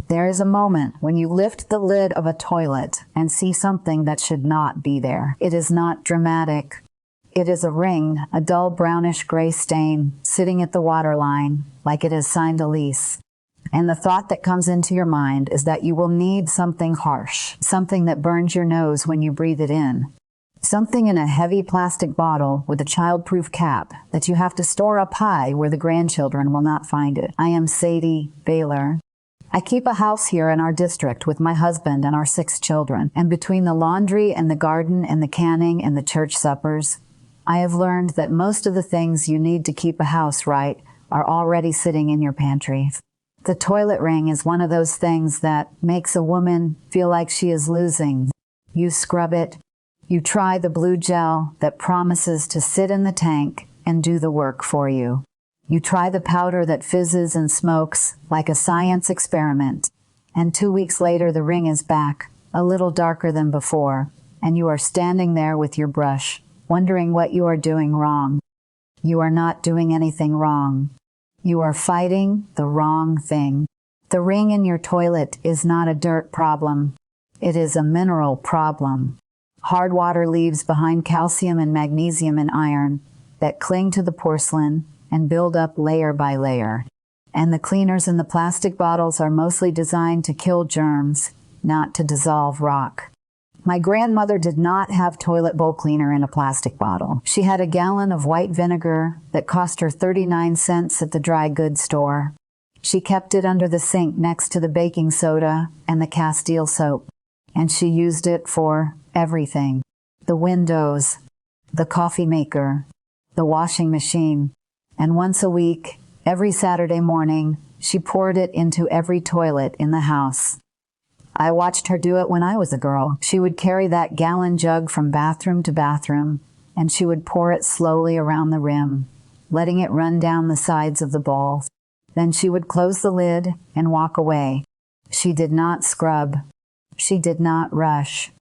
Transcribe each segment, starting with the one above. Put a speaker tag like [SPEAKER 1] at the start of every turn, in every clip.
[SPEAKER 1] There is a moment when you lift the lid of a toilet and see something that should not be there. It is not dramatic. It is a ring, a dull brownish gray stain, sitting at the waterline, like it has signed a lease. And the thought that comes into your mind is that you will need something harsh, something that burns your nose when you breathe it in. Something in a heavy plastic bottle with a child-proof cap that you have to store up high where the grandchildren will not find it. I am Sadie Baylor. I keep a house here in our district with my husband and our 6 children, and between the laundry and the garden and the canning and the church suppers, I have learned that most of the things you need to keep a house right are already sitting in your pantry. The toilet ring is one of those things that makes a woman feel like she is losing. You scrub it. You try the blue gel that promises to sit in the tank and do the work for you. You try the powder that fizzes and smokes like a science experiment. And 2 weeks later, the ring is back, a little darker than before, and you are standing there with your brush, wondering what you are doing wrong. You are not doing anything wrong. You are fighting the wrong thing. The ring in your toilet is not a dirt problem. It is a mineral problem. Hard water leaves behind calcium and magnesium and iron that cling to the porcelain and build up layer by layer. And the cleaners in the plastic bottles are mostly designed to kill germs, not to dissolve rock. My grandmother did not have toilet bowl cleaner in a plastic bottle. She had a gallon of white vinegar that cost her 39 cents at the dry goods store. She kept it under the sink next to the baking soda and the Castile soap, and she used it for everything. The windows, the coffee maker, the washing machine, and once a week, every Saturday morning, she poured it into every toilet in the house. I watched her do it when I was a girl. She would carry that gallon jug from bathroom to bathroom, and she would pour it slowly around the rim, letting it run down the sides of the bowl. Then she would close the lid and walk away. She did not scrub. She did not rush.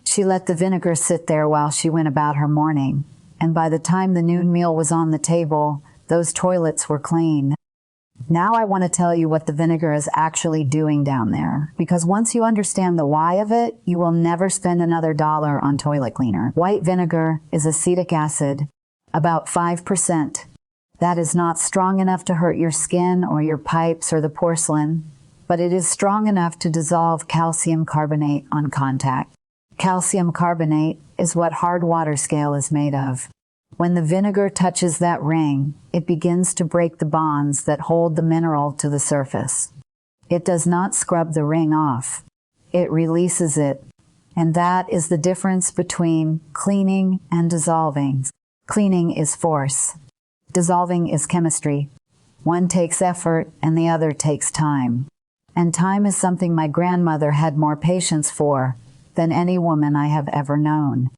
[SPEAKER 1] She let the vinegar sit there while she went about her morning, and by the time the noon meal was on the table, those toilets were clean. Now I want to tell you what the vinegar is actually doing down there, because once you understand the why of it, you will never spend another dollar on toilet cleaner. White vinegar is acetic acid, about 5%. That is not strong enough to hurt your skin or your pipes or the porcelain, but it is strong enough to dissolve calcium carbonate on contact. Calcium carbonate is what hard water scale is made of. When the vinegar touches that ring, it begins to break the bonds that hold the mineral to the surface. It does not scrub the ring off. It releases it. And that is the difference between cleaning and dissolving. Cleaning is force. Dissolving is chemistry. One takes effort and the other takes time. And time is something my grandmother had more patience for than any woman I have ever known.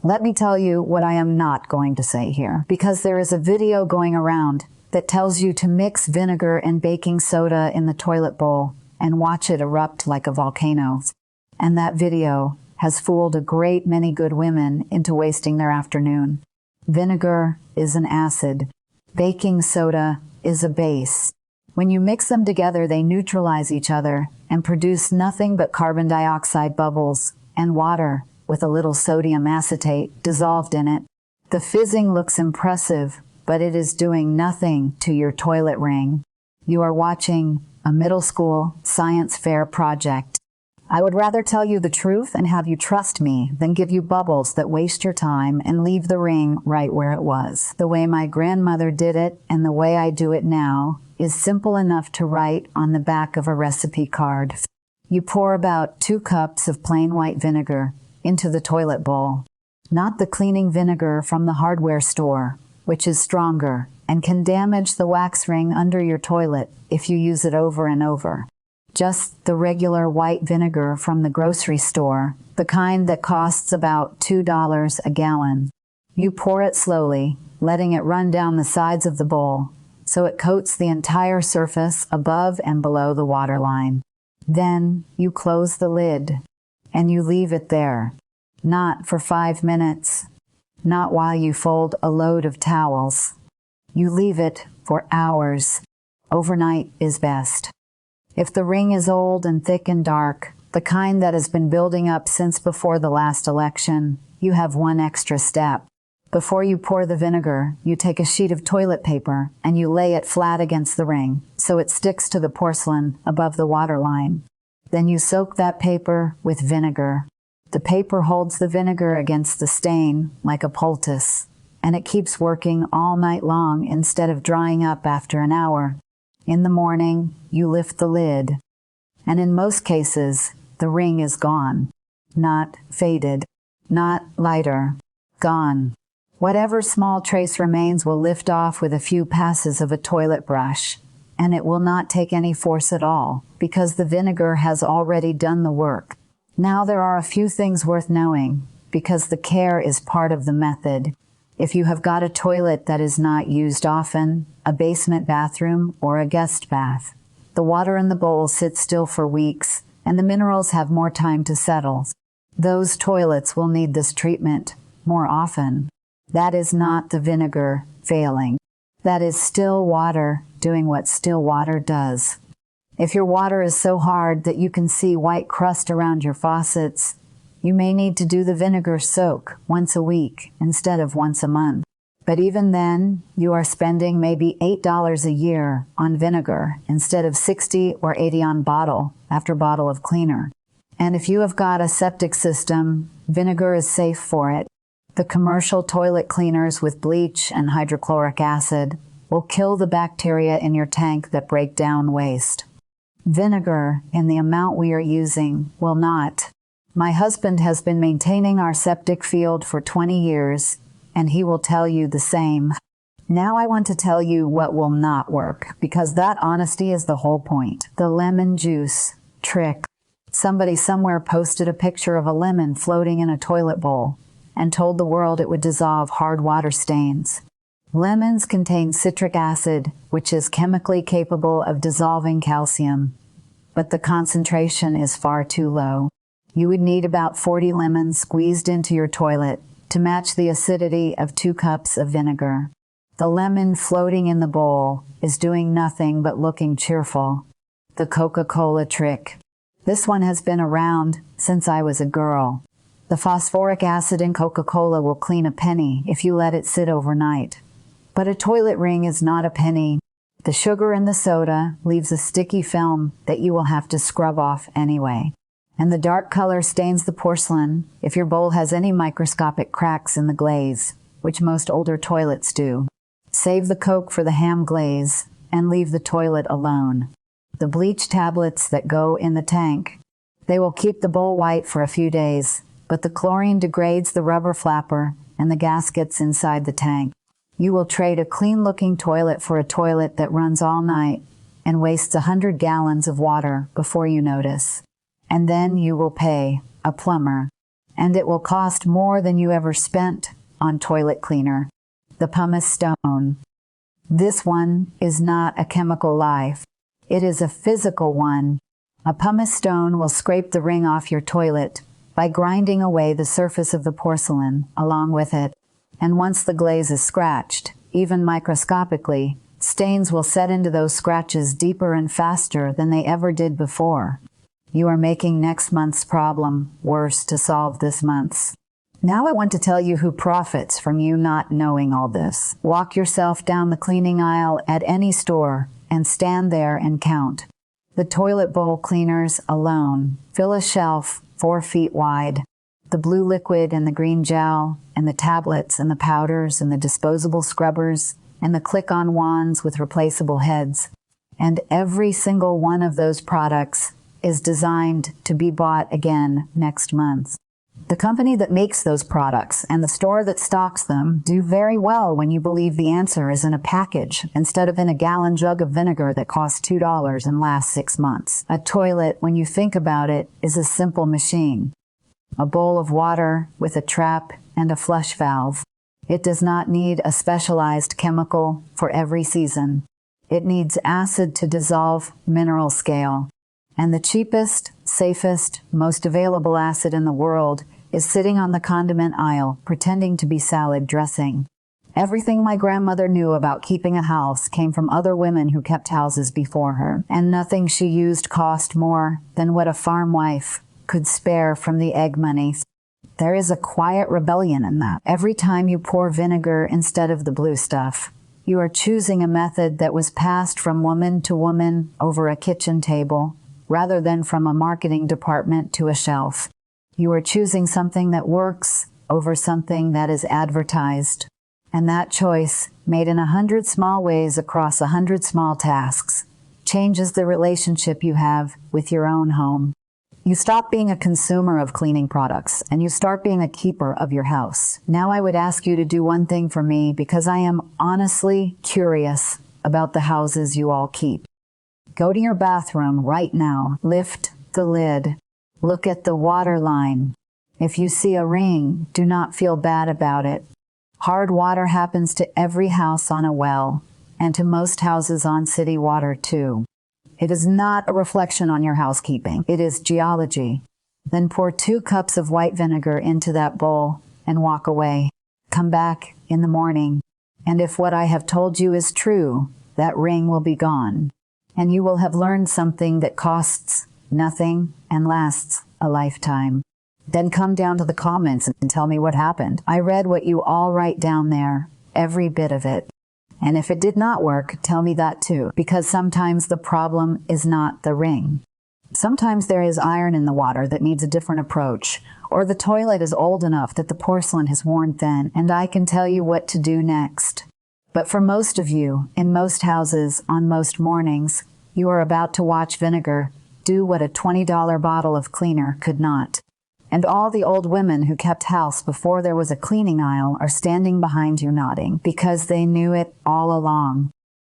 [SPEAKER 1] Let me tell you what I am not going to say here, because there is a video going around that tells you to mix vinegar and baking soda in the toilet bowl and watch it erupt like a volcano. And that video has fooled a great many good women into wasting their afternoon. Vinegar is an acid. Baking soda is a base. When you mix them together, they neutralize each other and produce nothing but carbon dioxide bubbles and water with a little sodium acetate dissolved in it. The fizzing looks impressive, but it is doing nothing to your toilet ring. You are watching a middle school science fair project. I would rather tell you the truth and have you trust me than give you bubbles that waste your time and leave the ring right where it was. The way my grandmother did it and the way I do it now is simple enough to write on the back of a recipe card. You pour about 2 cups of plain white vinegar into the toilet bowl, not the cleaning vinegar from the hardware store, which is stronger and can damage the wax ring under your toilet if you use it over and over. Just the regular white vinegar from the grocery store, the kind that costs about $2 a gallon. You pour it slowly, letting it run down the sides of the bowl, so it coats the entire surface above and below the waterline. Then you close the lid, and you leave it there. Not for 5 minutes, not while you fold a load of towels. You leave it for hours. Overnight is best. If the ring is old and thick and dark, the kind that has been building up since before the last election, you have one extra step. Before you pour the vinegar, you take a sheet of toilet paper and you lay it flat against the ring so it sticks to the porcelain above the waterline. Then you soak that paper with vinegar. The paper holds the vinegar against the stain like a poultice, and it keeps working all night long instead of drying up after an hour. In the morning, you lift the lid, and in most cases, the ring is gone. Not faded, not lighter, gone. Whatever small trace remains will lift off with a few passes of a toilet brush, and it will not take any force at all, because the vinegar has already done the work. Now there are a few things worth knowing, because the care is part of the method. If you have got a toilet that is not used often, a basement bathroom, or a guest bath, the water in the bowl sits still for weeks, and the minerals have more time to settle. Those toilets will need this treatment more often. That is not the vinegar failing. That is still water doing what still water does. If your water is so hard that you can see white crust around your faucets, you may need to do the vinegar soak once a week instead of once a month. But even then, you are spending maybe $8 a year on vinegar instead of $60 or $80 on bottle after bottle of cleaner. And if you have got a septic system, vinegar is safe for it. The commercial toilet cleaners with bleach and hydrochloric acid will kill the bacteria in your tank that break down waste. Vinegar, in the amount we are using, will not. My husband has been maintaining our septic field for 20 years, and he will tell you the same. Now I want to tell you what will not work, because that honesty is the whole point. The lemon juice trick. Somebody somewhere posted a picture of a lemon floating in a toilet bowl and told the world it would dissolve hard water stains. Lemons contain citric acid, which is chemically capable of dissolving calcium, but the concentration is far too low. You would need about 40 lemons squeezed into your toilet to match the acidity of 2 cups of vinegar. The lemon floating in the bowl is doing nothing but looking cheerful. The Coca-Cola trick. This one has been around since I was a girl. The phosphoric acid in Coca-Cola will clean a penny if you let it sit overnight. But a toilet ring is not a penny. The sugar in the soda leaves a sticky film that you will have to scrub off anyway. And the dark color stains the porcelain if your bowl has any microscopic cracks in the glaze, which most older toilets do. Save the Coke for the ham glaze and leave the toilet alone. The bleach tablets that go in the tank, they will keep the bowl white for a few days, but the chlorine degrades the rubber flapper and the gaskets inside the tank. You will trade a clean-looking toilet for a toilet that runs all night and wastes 100 gallons of water before you notice. And then you will pay a plumber, and it will cost more than you ever spent on toilet cleaner. The pumice stone. This one is not a chemical life. It is a physical one. A pumice stone will scrape the ring off your toilet by grinding away the surface of the porcelain along with it. And once the glaze is scratched, even microscopically, stains will set into those scratches deeper and faster than they ever did before. You are making next month's problem worse to solve this month's. Now I want to tell you who profits from you not knowing all this. Walk yourself down the cleaning aisle at any store and stand there and count. The toilet bowl cleaners alone fill a shelf 4 feet wide. The blue liquid and the green gel, and the tablets and the powders and the disposable scrubbers, and the click-on wands with replaceable heads. And every single one of those products is designed to be bought again next month. The company that makes those products and the store that stocks them do very well when you believe the answer is in a package instead of in a gallon jug of vinegar that costs $2 and lasts 6 months. A toilet, when you think about it, is a simple machine. A bowl of water with a trap and a flush valve. It does not need a specialized chemical for every season. It needs acid to dissolve mineral scale. And the cheapest, safest, most available acid in the world is sitting on the condiment aisle pretending to be salad dressing. Everything my grandmother knew about keeping a house came from other women who kept houses before her, and nothing she used cost more than what a farm wife could spare from the egg money. There is a quiet rebellion in that. Every time you pour vinegar instead of the blue stuff, you are choosing a method that was passed from woman to woman over a kitchen table, rather than from a marketing department to a shelf. You are choosing something that works over something that is advertised. And that choice, made in 100 small ways across 100 small tasks, changes the relationship you have with your own home. You stop being a consumer of cleaning products, and you start being a keeper of your house. Now I would ask you to do one thing for me, because I am honestly curious about the houses you all keep. Go to your bathroom right now, lift the lid, look at the water line. If you see a ring, do not feel bad about it. Hard water happens to every house on a well, and to most houses on city water too. It is not a reflection on your housekeeping. It is geology. Then pour 2 cups of white vinegar into that bowl and walk away. Come back in the morning, and if what I have told you is true, that ring will be gone, and you will have learned something that costs nothing and lasts a lifetime. Then come down to the comments and tell me what happened. I read what you all write down there, every bit of it. And if it did not work, tell me that too, because sometimes the problem is not the ring. Sometimes there is iron in the water that needs a different approach, or the toilet is old enough that the porcelain has worn thin, and I can tell you what to do next. But for most of you, in most houses, on most mornings, you are about to watch vinegar do what a $20 bottle of cleaner could not. And all the old women who kept house before there was a cleaning aisle are standing behind you nodding, because they knew it all along.